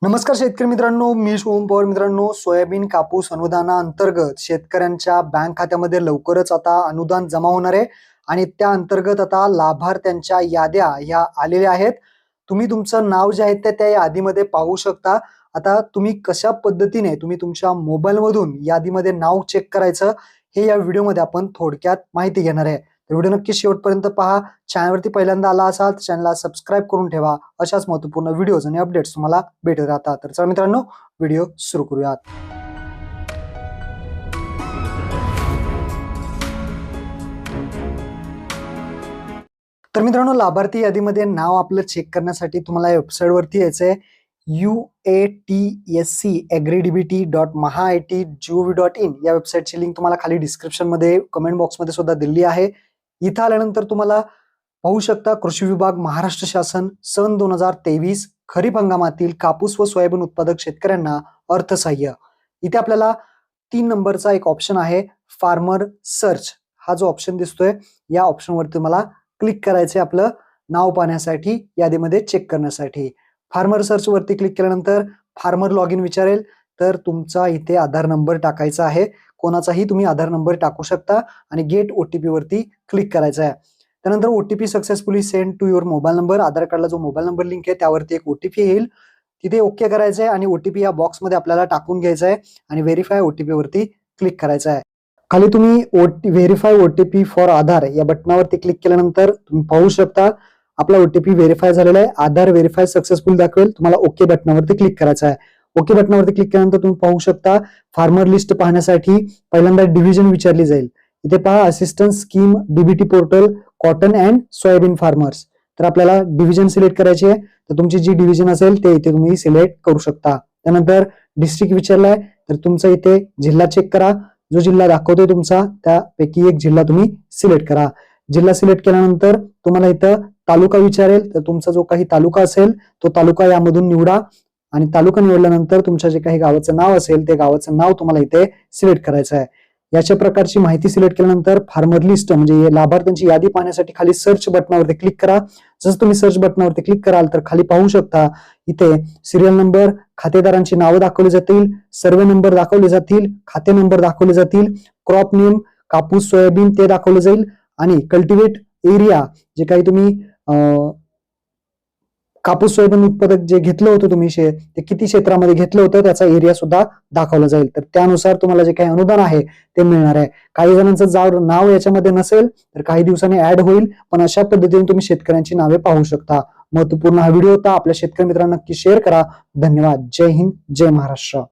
नमस्कार शेतकरी मित्रांनो, मी शुभम पवार. मित्रांनो, सोयाबीन कापूस अनुदानाअंतर्गत शेतकऱ्यांच्या बँक खात्यामध्ये लवकरच आता अनुदान जमा होणार आहे आणि त्या अंतर्गत आता लाभार्थ्यांच्या याद्या ह्या आलेल्या आहेत. तुम्ही तुमचं नाव जे आहे ते त्या यादीमध्ये पाहू शकता. आता तुम्ही कशा पद्धतीने तुम्ही तुमच्या मोबाईलमधून यादीमध्ये नाव चेक करायचं हे या व्हिडिओमध्ये आपण थोडक्यात माहिती घेणार आहे. व्हिडिओ नक्की शेवटपर्यंत पहा. चॅनलवरती पहिल्यांदा आला असाल तर चॅनलला सबस्क्राईब करून ठेवा. अशाच महत्त्वपूर्ण व्हिडिओज आणि अपडेट्स तुम्हाला भेटत राहतात. तर चला मित्रांनो, व्हिडिओ सुरू करूयात. तर मित्रांनो, लाभार्थी यादीमध्ये नाव आपलं चेक करण्यासाठी तुम्हाला या वेबसाईटवरती यायचंय. UATSCagriDBT.maha.it.gov.in या वेबसाईटची लिंक तुम्हाला खाली डिस्क्रिप्शनमध्ये कमेंट बॉक्समध्ये सुद्धा दिली आहे. इथं आल्यानंतर तुम्हाला पाहू शकता कृषी विभाग महाराष्ट्र शासन सन 2023 खरीप हंगामातील कापूस व सोयाबीन उत्पादक शेतकऱ्यांना अर्थसहाय्य. इथे आपल्याला 3 नंबरचा एक ऑप्शन आहे, फार्मर सर्च. हा जो ऑप्शन दिसतोय या ऑप्शनवरती तुम्हाला क्लिक करायचे आपलं नाव पाहण्यासाठी, यादीमध्ये चेक करण्यासाठी. फार्मर सर्च वरती क्लिक केल्यानंतर फार्मर लॉग इन विचारेल, तर तुमचा इथे आधार नंबर टाकायचा आहे. कोणाचाही तुम्ही आधार नंबर टाकू शकता आणि गेट OTP वरती क्लिक करायचा आहे. त्यानंतर OTP successfully send to your mobile number. Aadhaar कार्डला जो मोबाईल नंबर लिंक आहे त्यावरती एक OTP येईल. तिथे ओके करायचं आहे आणि OTP या बॉक्समध्ये आपल्याला टाकून घ्यायचा आहे आणि व्हेरीफाय OTP वरती क्लिक करायचं आहे. खाली तुम्ही व्हेरीफाय OTP फॉर आधार या बटनावरती क्लिक केल्यानंतर तुम्ही पाहू शकता आपला OTP व्हेरीफाय झालेला आहे. आधार व्हेरीफाय सक्सेसफुल दाखवेल. तुम्हाला ओके बटनावरती क्लिक करायचं आहे. ओके बटनावरती क्लिक केल्यानंतर तुम्ही पाहू शकता फार्मर लिस्ट पाहण्यासाठी पहिल्यांदा डिव्हिजन विचारली जाईल. इथे पहा, assistance scheme DBT portal cotton and soybean farmers. तर आपल्याला डिव्हिजन सिलेक्ट करायची आहे. तर तुमची जी डिव्हिजन असेल ते इथे तुम्ही सिलेक्ट करू शकता. त्यानंतर डिस्ट्रिक्ट विचारलाय, तर तुमचा इथे जिल्हा चेक करा. जो जिल्हा दाखवतोय तुमचा त्यापैकी एक जिल्हा तुम्ही सिलेक्ट करा. जिल्हा सिलेक्ट केल्यानंतर तुम्हाला इथं तालुका विचारेल, तर तुमचा जो काही तालुका असेल तो तालुका यामधून निवडा आणि तालुका निवडल्यानंतर तुमच्या जे काही गावाचं नाव असेल ते गावाचं नाव तुम्हाला इथे सिलेक्ट करायचं आहे. याच्या प्रकारची माहिती सिलेक्ट केल्यानंतर फार्मर लिस्ट म्हणजे लाभार्थ्यांची यादी पाहण्यासाठी खाली सर्च बटनावरती क्लिक करा. जसं तुम्ही सर्च बटनावरती क्लिक कराल तर खाली पाहू शकता इथे सिरियल नंबर, खातेदारांची नावं दाखवली जातील, सर्वे नंबर दाखवले जातील, खाते नंबर दाखवले जातील, क्रॉप नेम कापूस सोयाबीन ते दाखवलं जाईल आणि कल्टिवेट एरिया जे काही तुम्ही कापूस सोयाबीन उत्पादक जे घेतलं होतं तुम्ही ते किती क्षेत्रामध्ये घेतलं होतं त्याचा एरिया सुद्धा दाखवला जाईल. तर त्यानुसार तुम्हाला जे काही अनुदान आहे ते मिळणार आहे. काही जणांचं नाव याच्यामध्ये नसेल तर काही दिवसांनी ऍड होईल, पण अशा पद्धतीने तुम्ही शेतकऱ्यांची नावे पाहू शकता. महत्वपूर्ण हा व्हिडिओ होता. आपल्या शेतकरी मित्रांना नक्की शेअर करा. धन्यवाद. जय हिंद, जय महाराष्ट्र.